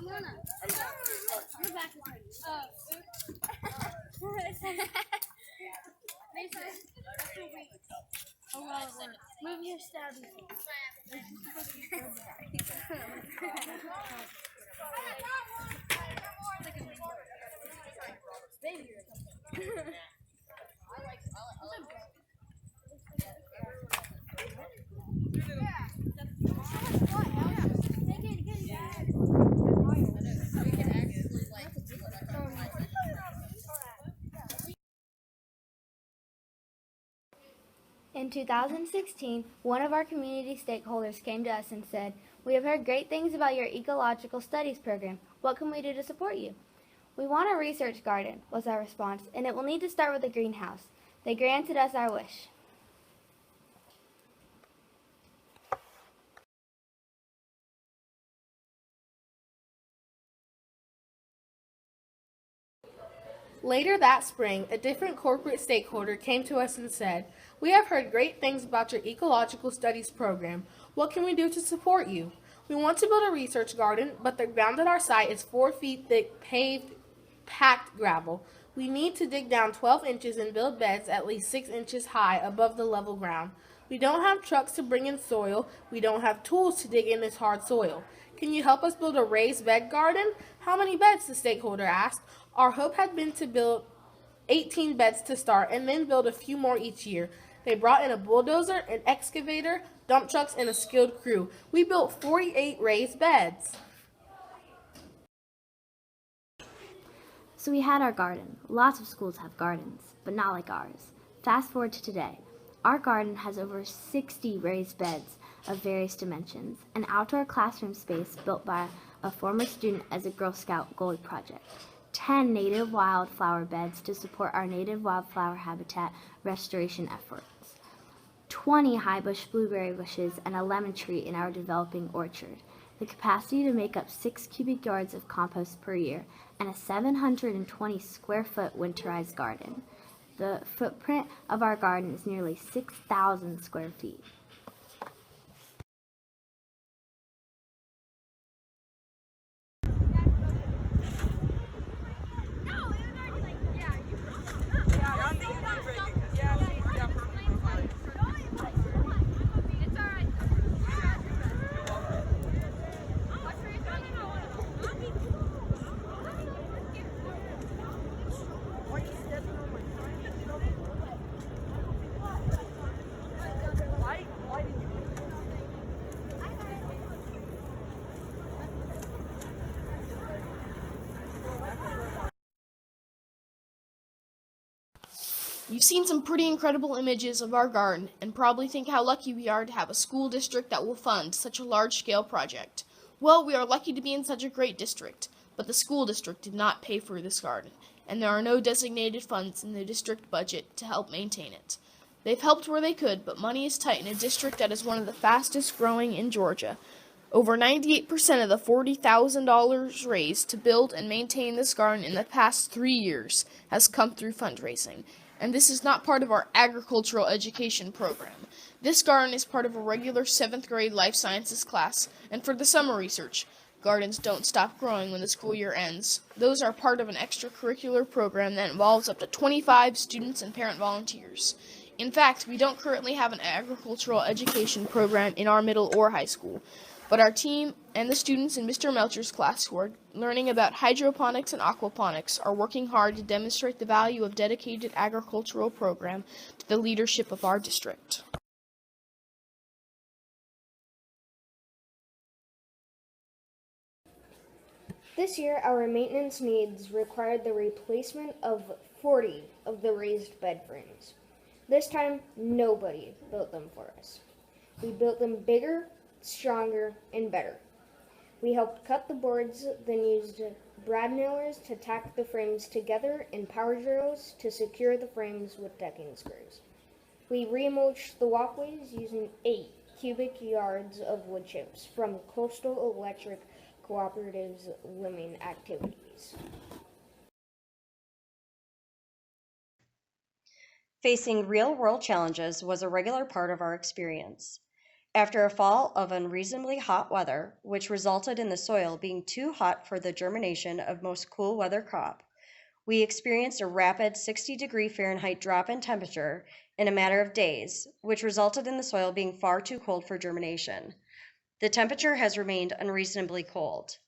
You're back. Oh, well, move your stabby. In 2016, one of our community stakeholders came to us and said, "We have heard great things about your ecological studies program. What can we do to support you?" "We want a research garden," was our response, "and it will need to start with a greenhouse." They granted us our wish. Later that spring, a different corporate stakeholder came to us and said, "We have heard great things about your ecological studies program. What can we do to support you? We want to build a research garden, but the ground at our site is 4 feet thick paved, packed gravel. We need to dig down 12 inches and build beds at least 6 inches high above the level ground. We don't have trucks to bring in soil. We don't have tools to dig in this hard soil. Can you help us build a raised bed garden?" "How many beds?" the stakeholder asked. Our hope had been to build 18 beds to start and then build a few more each year. They brought in a bulldozer, an excavator, dump trucks, and a skilled crew. We built 48 raised beds. So we had our garden. Lots of schools have gardens, but not like ours. Fast forward to today. Our garden has over 60 raised beds of various dimensions, an outdoor classroom space built by a former student as a Girl Scout Gold Project, 10 native wildflower beds to support our native wildflower habitat restoration efforts, 20 high bush blueberry bushes, and a lemon tree in our developing orchard, the capacity to make up 6 cubic yards of compost per year, and a 720 square foot winterized garden. The footprint of our garden is nearly 6,000 square feet. You've seen some pretty incredible images of our garden and probably think how lucky we are to have a school district that will fund such a large-scale project. Well, we are lucky to be in such a great district, but the school district did not pay for this garden, and there are no designated funds in the district budget to help maintain it. They've helped where they could, but money is tight in a district that is one of the fastest growing in Georgia. Over 98% of the $40,000 raised to build and maintain this garden in the past 3 years has come through fundraising. And this is not part of our agricultural education program. This garden is part of a regular 7th grade life sciences class, and for the summer research. Gardens don't stop growing when the school year ends. Those are part of an extracurricular program that involves up to 25 students and parent volunteers. In fact, we don't currently have an agricultural education program in our middle or high school, but our team and the students in Mr. Melcher's class who are learning about hydroponics and aquaponics are working hard to demonstrate the value of dedicated agricultural program to the leadership of our district. This year, our maintenance needs required the replacement of 40 of the raised bed frames. This time, nobody built them for us. We built them bigger, stronger, and better. We helped cut the boards, then used brad nailers to tack the frames together and power drills to secure the frames with decking screws. We remulched the walkways using 8 cubic yards of wood chips from Coastal Electric Cooperative's limbing activities. Facing real-world challenges was a regular part of our experience. After a fall of unreasonably hot weather, which resulted in the soil being too hot for the germination of most cool weather crop, we experienced a rapid 60-degree Fahrenheit drop in temperature in a matter of days, which resulted in the soil being far too cold for germination. The temperature has remained unreasonably cold.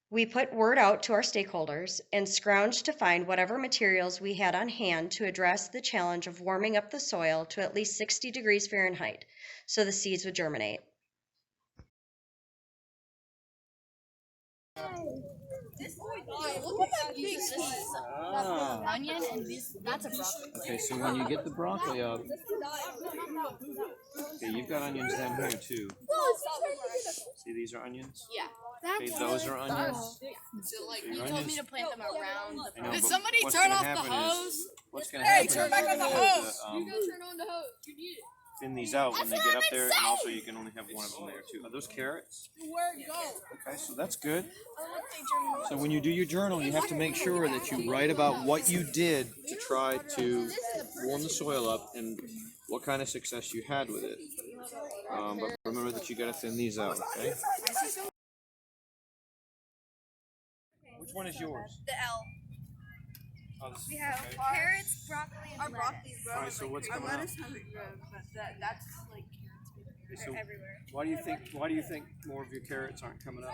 We put word out to our stakeholders and scrounged to find whatever materials we had on hand to address the challenge of warming up the soil to at least 60 degrees Fahrenheit so the seeds would germinate. Onion and that's a broccoli. Okay, so when you get the broccoli up, okay, you've got onions down here too. See, these are onions? Yeah. Okay, those are onions. So like You you told me to plant them around the I know, Did but somebody what's turn gonna off the happen hose? is- What's going to happen turn is back on the you're gonna have hose. to, turn on the hose. You need it. thin these out when they get up there, and also you can only have one of them there too. Are those carrots? Where it go? Okay, so that's good. So when you do your journal, you have to make sure that you write about what you did to try to warm the soil up and what kind of success you had with it. But remember that you got to thin these out, okay? Which one is yours? The L. Oh, this We have okay. carrots, broccoli, and lettuce. Alright, so what's coming up? hasn't grown, but that's like Okay, so everywhere. why do you think more of your carrots aren't coming up?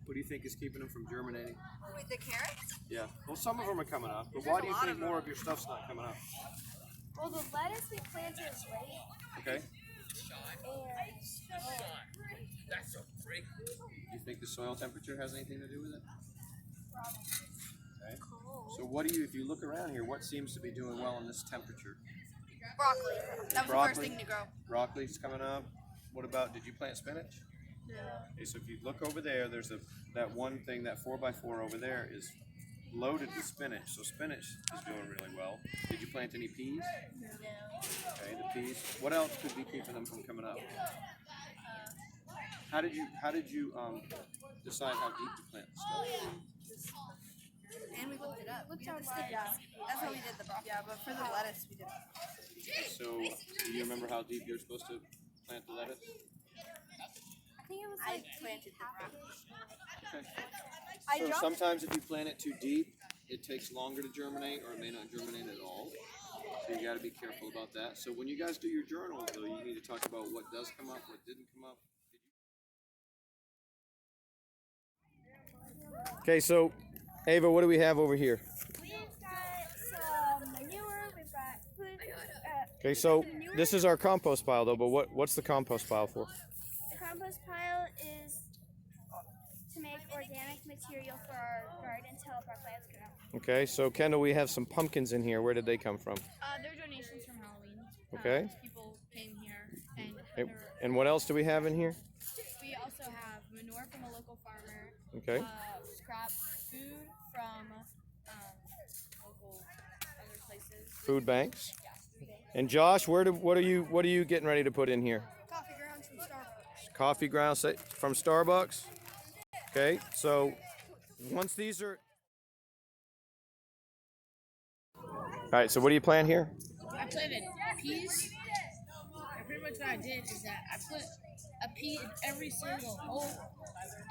What do you think is keeping them from germinating? Wait, the carrots? Yeah. Well, some of them are coming up, but why do you think more of your stuff's not coming up? Well, the lettuce we planted is late, Okay. and Do you think the soil temperature has anything to do with it? Okay. So what do you, if you look around here, what seems to be doing well in this temperature? Broccoli. That was Broccoli? the first thing to grow. Broccoli's coming up. What about, did you plant spinach? No. Okay, so if you look over there, there's that one thing, that 4x4 over there is loaded with spinach. So spinach is doing really well. Did you plant any peas? No. Okay, the peas. What else could be keeping them from coming up? How did you decide how deep to plant the stuff? And we looked it up. That's how we did the broccoli. Yeah, but for the lettuce we did. So do you remember how deep you're supposed to plant the lettuce? I think it was like I planted the broccoli. Okay. So sometimes if you plant it too deep, it takes longer to germinate, or it may not germinate at all. So you got to be careful about that. So when you guys do your journals, though, you need to talk about what does come up, what didn't come up. Okay, so Ava, what do we have over here? we've got some manure. We've got food. Okay, so this is our compost pile, though. But what's the compost pile for? The compost pile is to make organic material for our garden to help our plants grow. Okay, so Kendall, we have some pumpkins in here. Where did they come from? They're donations from Halloween. Okay. People came here, and Okay, and what else do we have in here? we also have manure from a local farmer. Okay. Scrap food from local other places. Food banks. And Josh, what are you getting ready to put in here? Coffee grounds from Starbucks. Coffee grounds from Starbucks. Okay, so once these are. All right, so what do you plant here? I planted peas. And pretty much what I did is that I put a pea in every single hole.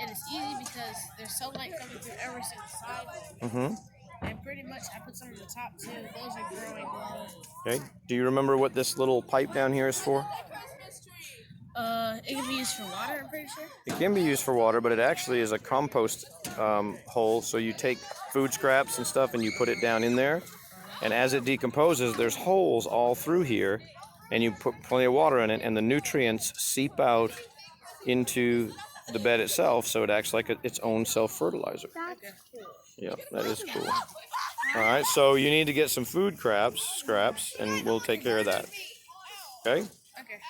And it's easy because there's sunlight coming through every single side. Mm-hmm. And pretty much I put some in the top too. Those are growing well. Okay. Do you remember what this little pipe down here is for? It can be used for water, I'm pretty sure. It can be used for water, but it actually is a compost hole. So you take food scraps and stuff and you put it down in there. And as it decomposes, there's holes all through here. And you put plenty of water in it, and the nutrients seep out into the bed itself, so it acts like its own self-fertilizer. Yeah, that is cool. All right, so you need to get some food scraps, and we'll take care of that. Okay? Okay.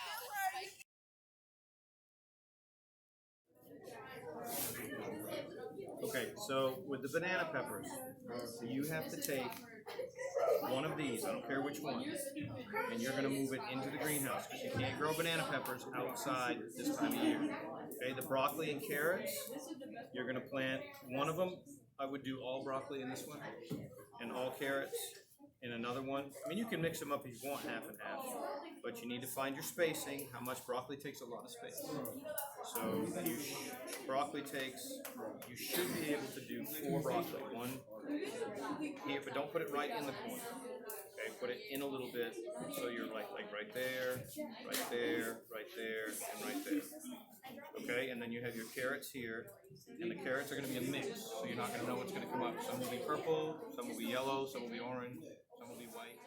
Okay, so with the banana peppers, so you have to take one of these, I don't care which one, and you're going to move it into the greenhouse because you can't grow banana peppers outside this time of year. Okay, the broccoli and carrots, you're going to plant one of them. I would do all broccoli in this one and all carrots, in another one. I mean, you can mix them up if you want half and half, but you need to find your spacing. How much broccoli takes a lot of space. So broccoli takes, you should be able to do 4 broccoli. One here, but don't put it right in the corner. Okay, put it in a little bit, so you're like right there, right there, right there, and right there. Okay, and then you have your carrots here, and the carrots are going to be a mix, so you're not going to know what's going to come up. Some will be purple, some will be yellow, some will be orange, some will be white.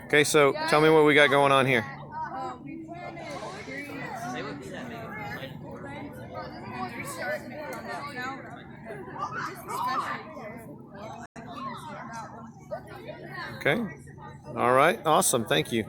Okay, so tell me what we got going on here. We planted trees. We're starting to come up now. Especially Okay, all right, awesome, thank you.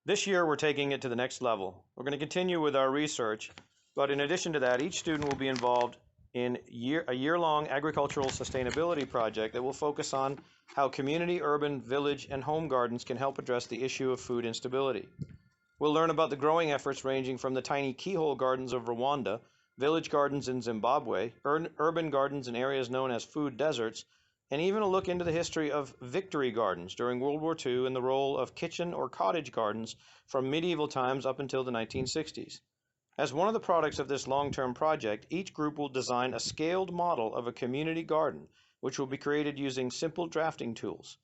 This year, we're taking it to the next level. We're going to continue with our research, but in addition to that, each student will be involved in a year-long agricultural sustainability project that will focus on how community, urban, village, and home gardens can help address the issue of food instability. We'll learn about the growing efforts ranging from the tiny keyhole gardens of Rwanda, village gardens in Zimbabwe, urban gardens in areas known as food deserts, and even a look into the history of victory gardens during World War II and the role of kitchen or cottage gardens from medieval times up until the 1960s. As one of the products of this long-term project, each group will design a scaled model of a community garden, which will be created using simple drafting tools.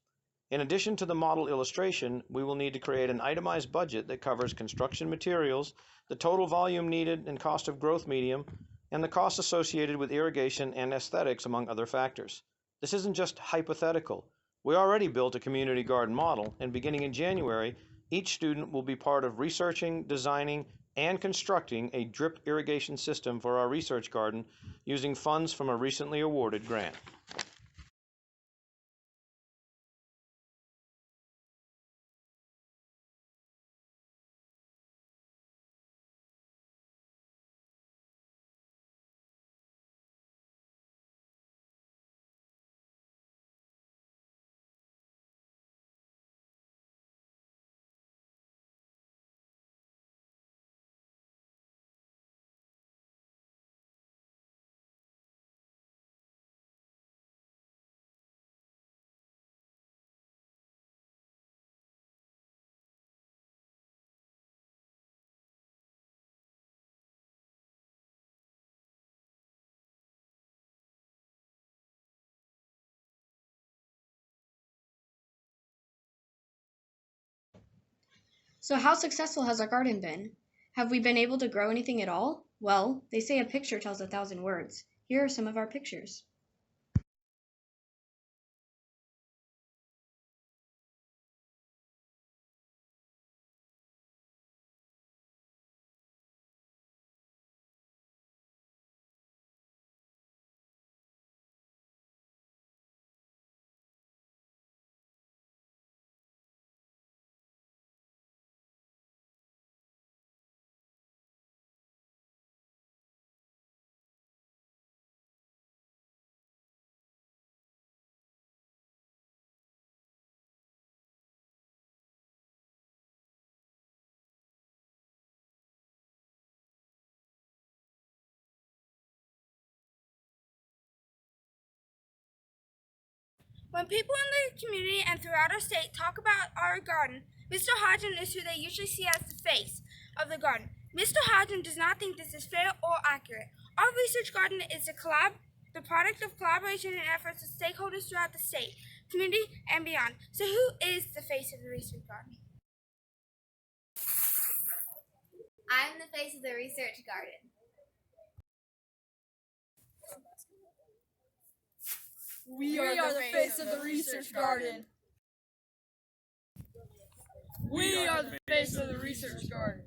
In addition to the model illustration, we will need to create an itemized budget that covers construction materials, the total volume needed and cost of growth medium, and the costs associated with irrigation and aesthetics, among other factors. This isn't just hypothetical. We already built a community garden model, and beginning in January, each student will be part of researching, designing, and constructing a drip irrigation system for our research garden using funds from a recently awarded grant. So how successful has our garden been? Have we been able to grow anything at all? Well, they say a picture tells 1,000 words. Here are some of our pictures. When people in the community and throughout our state talk about our garden, Mr. Hodgen is who they usually see as the face of the garden. Mr. Hodgen does not think this is fair or accurate. Our research garden is the product of collaboration and efforts of stakeholders throughout the state, community, and beyond. So who is the face of the research garden? I'm the face of the research garden. We are the face of the research garden. We are the face of the research garden.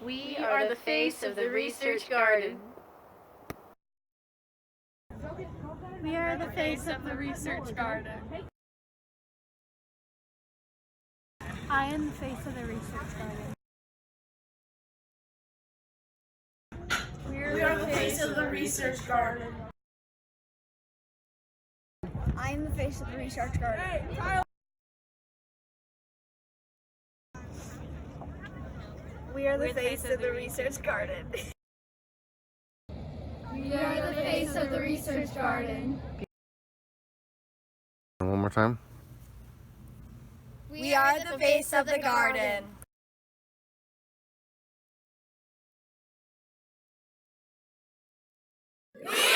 We are the face of the research garden. We are the face of the research garden. I am the face of the research garden. We are the face of the research garden. I am the face of the research garden. We are the face of the research garden. We are the face of the research garden. One more time. We are the face of the garden. We